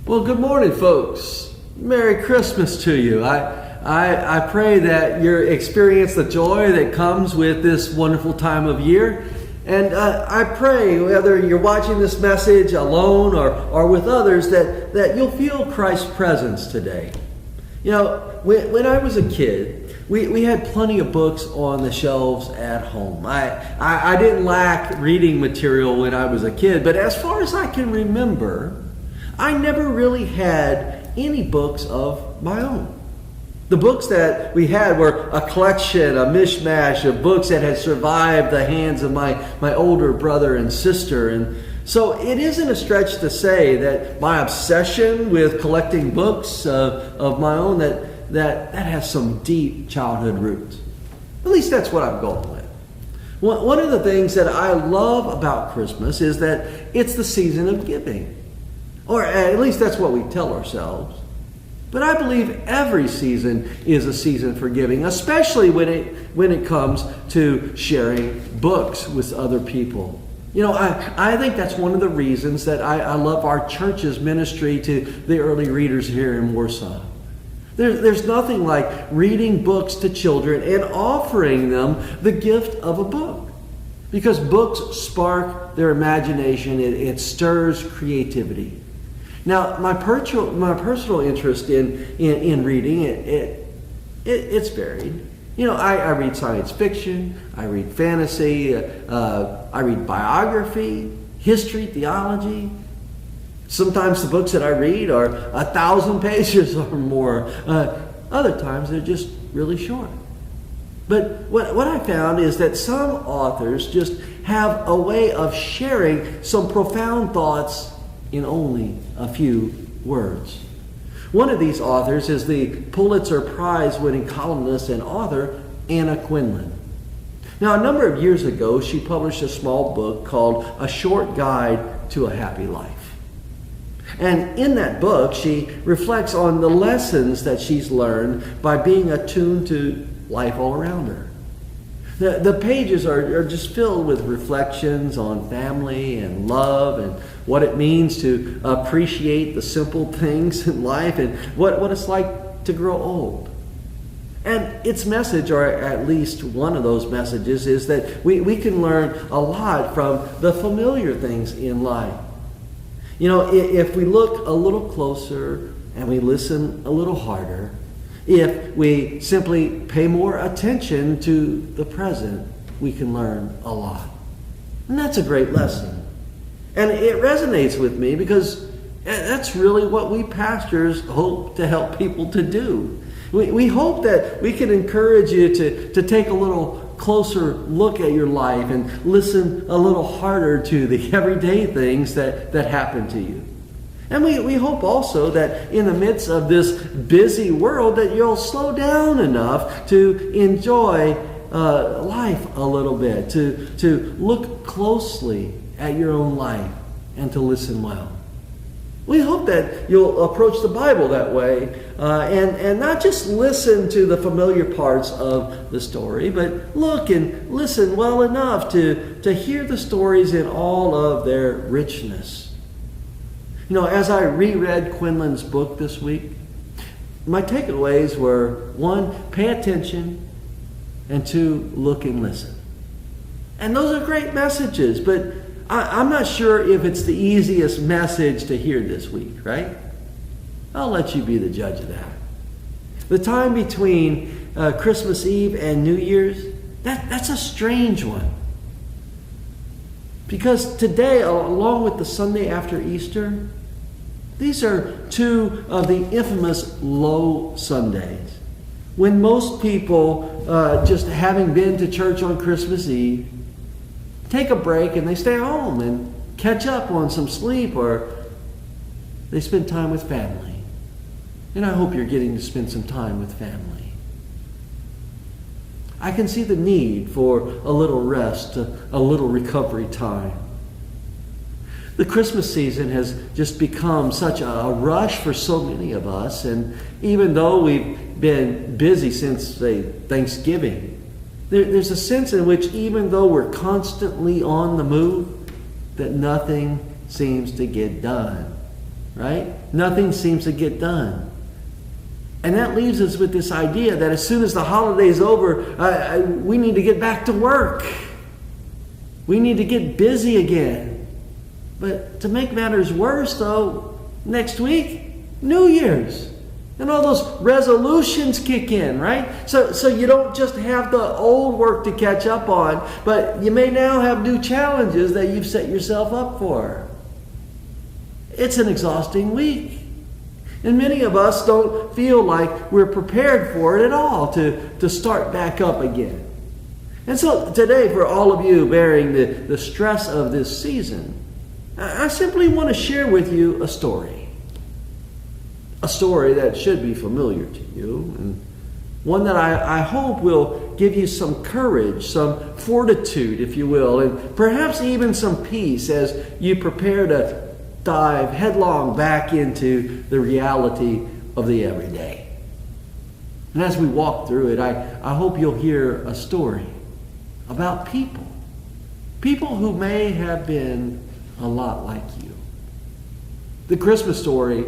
Well, good morning, folks. Merry Christmas to you. I pray that you experience the joy that comes with this wonderful time of year. And I pray, whether you're watching this message alone or with others, that you'll feel Christ's presence today. You know, when I was a kid, we had plenty of books on the shelves at home. I didn't lack reading material when I was a kid, but as far as I can remember, I never really had any books of my own. The books that we had were a collection, a mishmash of books that had survived the hands of my older brother and sister. And so it isn't a stretch to say that my obsession with collecting books of my own, that has some deep childhood roots. At least that's what I'm going with. One of the things that I love about Christmas is that it's the season of giving. Or at least that's what we tell ourselves. But I believe every season is a season for giving, especially when it comes to sharing books with other people. You know, I think that's one of the reasons that I love our church's ministry to the early readers here in Warsaw. There's nothing like reading books to children and offering them the gift of a book. Because books spark their imagination, it stirs creativity. Now, my personal interest in reading, it's varied. You know, I read science fiction, I read fantasy, I read biography, history, theology. Sometimes the books that I read are 1,000 pages or more. Other times they're just really short. But what I found is that some authors just have a way of sharing some profound thoughts in only a few words. One of these authors is the Pulitzer Prize-winning columnist and author Anna Quindlen. Now, a number of years ago, she published a small book called A Short Guide to a Happy Life. And in that book, she reflects on the lessons that she's learned by being attuned to life all around her. The pages are just filled with reflections on family and love and what it means to appreciate the simple things in life and what it's like to grow old. And its message, or at least one of those messages, is that we can learn a lot from the familiar things in life. You know, if we look a little closer and we listen a little harder, if we simply pay more attention to the present, we can learn a lot. And that's a great lesson. And it resonates with me because that's really what we pastors hope to help people to do. We hope that we can encourage you to take a little closer look at your life and listen a little harder to the everyday things that happen to you. And we hope also that in the midst of this busy world that you'll slow down enough to enjoy life a little bit, to look closely at your own life and to listen well. We hope that you'll approach the Bible that way and not just listen to the familiar parts of the story, but look and listen well enough to hear the stories in all of their richness. You know, as I reread Quindlen's book this week, my takeaways were, 1, pay attention, and 2, look and listen. And those are great messages, but I'm not sure if it's the easiest message to hear this week, right? I'll let you be the judge of that. The time between Christmas Eve and New Year's, that's a strange one. Because today, along with the Sunday after Easter, these are 2 of the infamous low Sundays, when most people, just having been to church on Christmas Eve, take a break and they stay home and catch up on some sleep, or they spend time with family. And I hope you're getting to spend some time with family. I can see the need for a little rest, a little recovery time. The Christmas season has just become such a rush for so many of us, and even though we've been busy since, say, Thanksgiving, there's a sense in which even though we're constantly on the move, that nothing seems to get done. right? Nothing seems to get done. And that leaves us with this idea that as soon as the holiday's over, we need to get back to work. We need to get busy again. But to make matters worse, though, next week, New Year's. And all those resolutions kick in, right? So you don't just have the old work to catch up on, but you may now have new challenges that you've set yourself up for. It's an exhausting week. And many of us don't feel like we're prepared for it at all to start back up again. And so today, for all of you bearing the stress of this season, I simply want to share with you a story. A story that should be familiar to you, and one that I hope will give you some courage, some fortitude, if you will, and perhaps even some peace as you prepare to dive headlong back into the reality of the everyday. And as we walk through it, I hope you'll hear a story about people. People who may have been a lot like you. The Christmas story,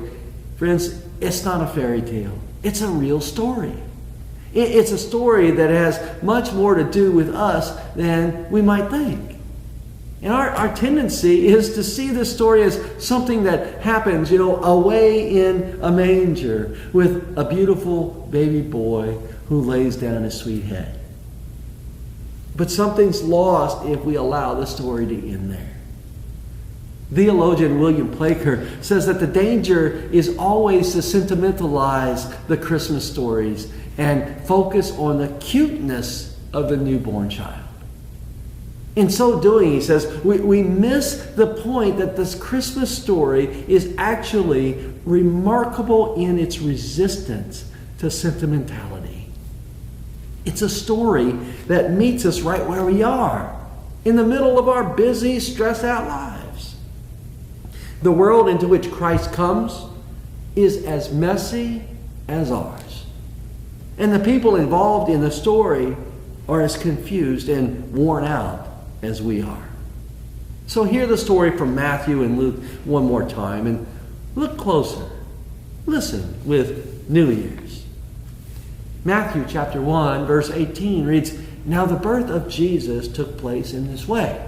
friends, it's not a fairy tale. It's a real story. It's a story that has much more to do with us than we might think. And our tendency is to see this story as something that happens, away in a manger with a beautiful baby boy who lays down his sweet head. But something's lost if we allow the story to end there. Theologian William Plaker says that the danger is always to sentimentalize the Christmas stories and focus on the cuteness of the newborn child. In so doing, he says, we miss the point that this Christmas story is actually remarkable in its resistance to sentimentality. It's a story that meets us right where we are, in the middle of our busy, stressed out lives. The world into which Christ comes is as messy as ours. And the people involved in the story are as confused and worn out as we are. So hear the story from Matthew and Luke one more time and look closer. Listen with New Ears. Matthew chapter 1 verse 18 reads, "Now the birth of Jesus took place in this way.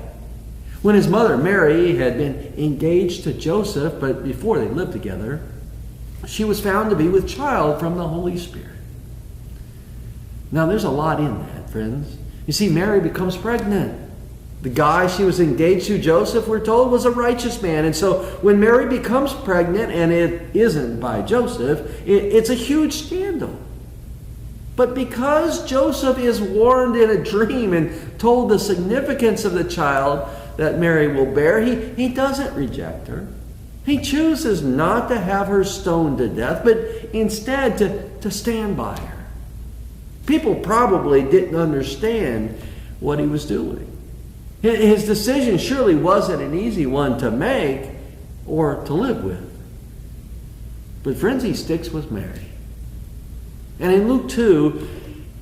When his mother Mary had been engaged to Joseph, but before they lived together, she was found to be with child from the Holy Spirit." Now there's a lot in that, friends. You see, Mary becomes pregnant. The guy she was engaged to, Joseph, we're told, was a righteous man. And so when Mary becomes pregnant, and it isn't by Joseph, it's a huge scandal. But because Joseph is warned in a dream and told the significance of the child that Mary will bear, he doesn't reject her. He chooses not to have her stoned to death, but instead to stand by her. People probably didn't understand what he was doing. His decision surely wasn't an easy one to make or to live with. But friends, he sticks with Mary. And in Luke 2,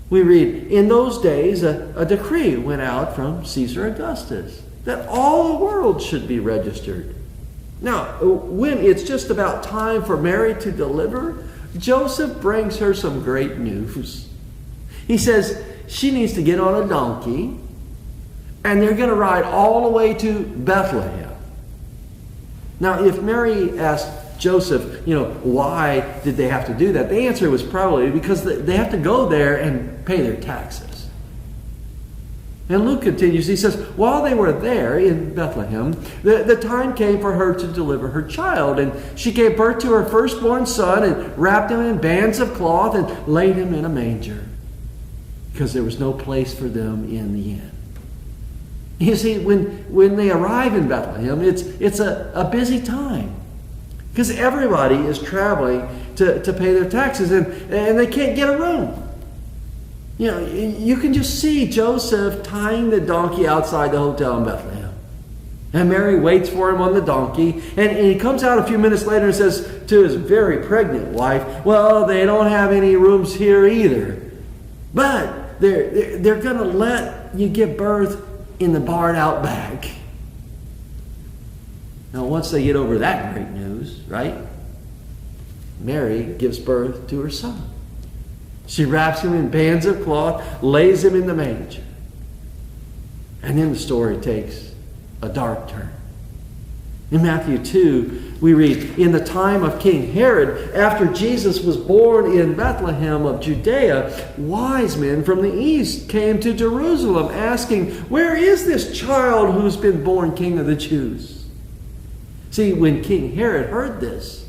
we read, "In those days a decree went out from Caesar Augustus that all the world should be registered." Now, when it's just about time for Mary to deliver, Joseph brings her some great news. He says she needs to get on a donkey, and they're going to ride all the way to Bethlehem. Now, if Mary asked Joseph, why did they have to do that? The answer was probably because they have to go there and pay their taxes. And Luke continues, he says, while they were there in Bethlehem, the time came for her to deliver her child. And she gave birth to her firstborn son and wrapped him in bands of cloth and laid him in a manger, because there was no place for them in the inn. You see, when they arrive in Bethlehem, it's a busy time, because everybody is traveling to pay their taxes, and they can't get a room. You can just see Joseph tying the donkey outside the hotel in Bethlehem. And Mary waits for him on the donkey, and he comes out a few minutes later and says to his very pregnant wife, "Well, they don't have any rooms here either. But they're going to let you give birth in the barn out back." Now, once they get over that great news, news, right? Mary gives birth to her son. She wraps him in bands of cloth, lays him in the manger. And then the story takes a dark turn. In Matthew 2, we read, in the time of King Herod, after Jesus was born in Bethlehem of Judea, wise men from the east came to Jerusalem asking, where is this child who's been born King of the Jews? See, when King Herod heard this,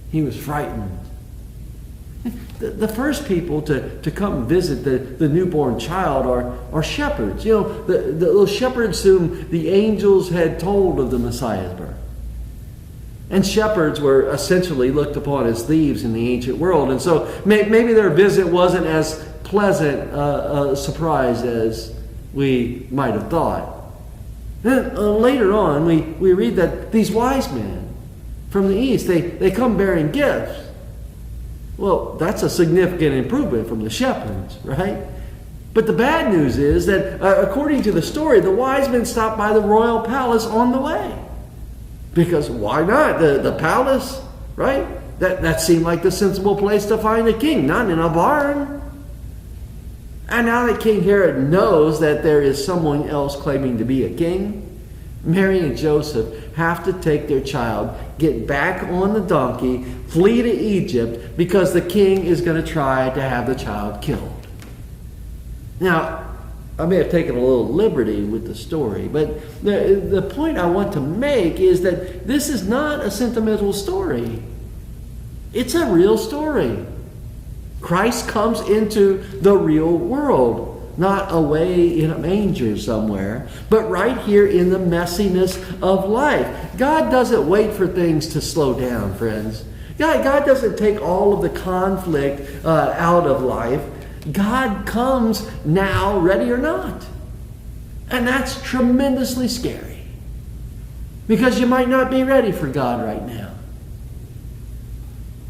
he was frightened. The first people to come visit the newborn child are shepherds. You know, the shepherds whom the angels had told of the Messiah's birth. And shepherds were essentially looked upon as thieves in the ancient world. And so maybe their visit wasn't as pleasant a surprise as we might have thought. Then later on, we read that these wise men from the east, they come bearing gifts. Well, that's a significant improvement from the shepherds, right? But the bad news is that, according to the story, the wise men stopped by the royal palace on the way. Because why not? The palace, right? That seemed like the sensible place to find a king, not in a barn. And now that King Herod knows that there is someone else claiming to be a king, Mary and Joseph have to take their child, get back on the donkey, flee to Egypt, because the king is going to try to have the child killed. Now, I may have taken a little liberty with the story, but the point I want to make is that this is not a sentimental story. It's a real story. Christ comes into the real world. Not away in a manger somewhere, but right here in the messiness of life. God doesn't wait for things to slow down, friends. God doesn't take all of the conflict out of life. God comes now, ready or not. And that's tremendously scary. Because you might not be ready for God right now.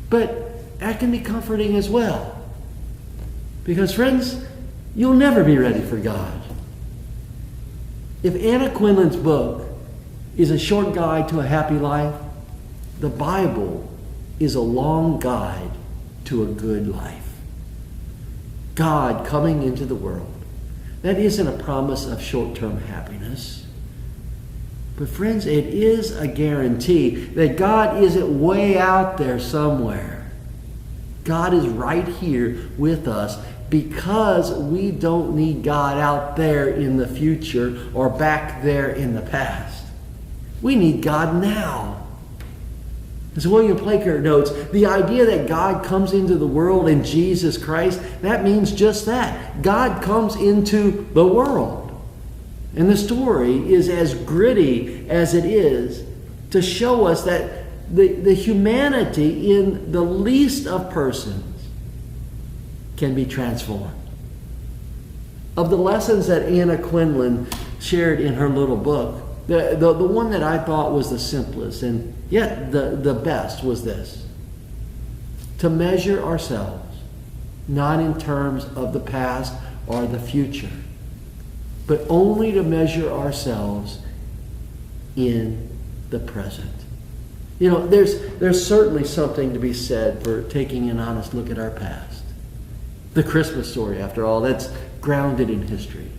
But that can be comforting as well. Because, friends, you'll never be ready for God. If Anna Quinlan's book is a short guide to a happy life, the Bible is a long guide to a good life. God coming into the world. That isn't a promise of short-term happiness. But friends, it is a guarantee that God isn't way out there somewhere. God is right here with us, because we don't need God out there in the future or back there in the past. We need God now. As William Plaker notes, the idea that God comes into the world in Jesus Christ, that means just that. God comes into the world. And the story is as gritty as it is to show us that the humanity in the least of persons can be transformed. Of the lessons that Anna Quinlan shared in her little book, the one that I thought was the simplest and yet the best was this: to measure ourselves not in terms of the past or the future, but only to measure ourselves in the present. You know, there's certainly something to be said for taking an honest look at our past. The Christmas story, after all, that's grounded in history.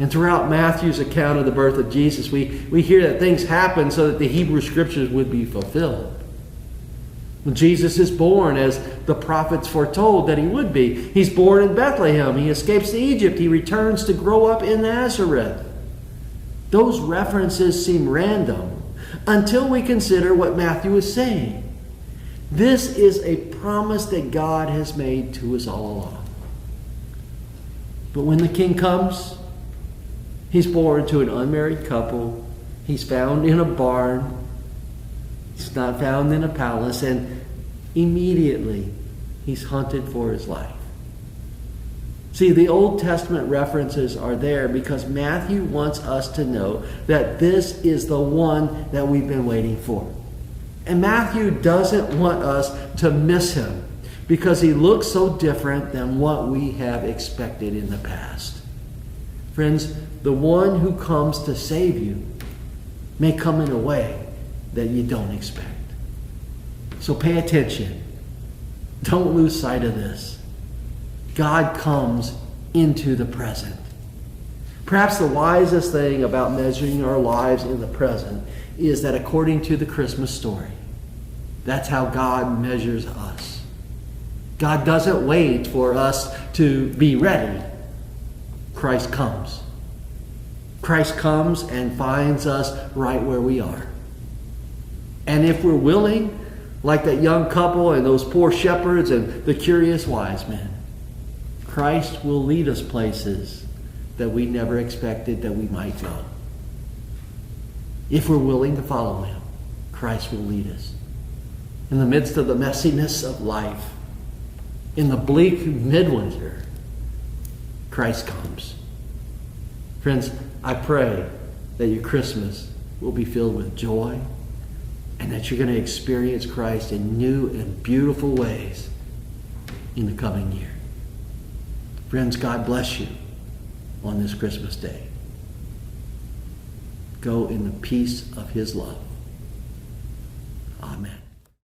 And throughout Matthew's account of the birth of Jesus, we hear that things happen so that the Hebrew Scriptures would be fulfilled. When Jesus is born, as the prophets foretold that he would be, he's born in Bethlehem. He escapes to Egypt. He returns to grow up in Nazareth. Those references seem random until we consider what Matthew is saying. This is a promise that God has made to us all along. But when the king comes, he's born to an unmarried couple. He's found in a barn. He's not found in a palace. And immediately, he's hunted for his life. See, the Old Testament references are there because Matthew wants us to know that this is the one that we've been waiting for. And Matthew doesn't want us to miss him because he looks so different than what we have expected in the past. Friends, the one who comes to save you may come in a way that you don't expect. So pay attention. Don't lose sight of this. God comes into the present. Perhaps the wisest thing about measuring our lives in the present is that according to the Christmas story, that's how God measures us. God doesn't wait for us to be ready. Christ comes. Christ comes and finds us right where we are. And if we're willing, like that young couple and those poor shepherds and the curious wise men, Christ will lead us places that we never expected that we might go. If we're willing to follow him, Christ will lead us. In the midst of the messiness of life, in the bleak midwinter, Christ comes. Friends, I pray that your Christmas will be filled with joy and that you're going to experience Christ in new and beautiful ways in the coming year. Friends, God bless you on this Christmas day. Go in the peace of his love. Amen.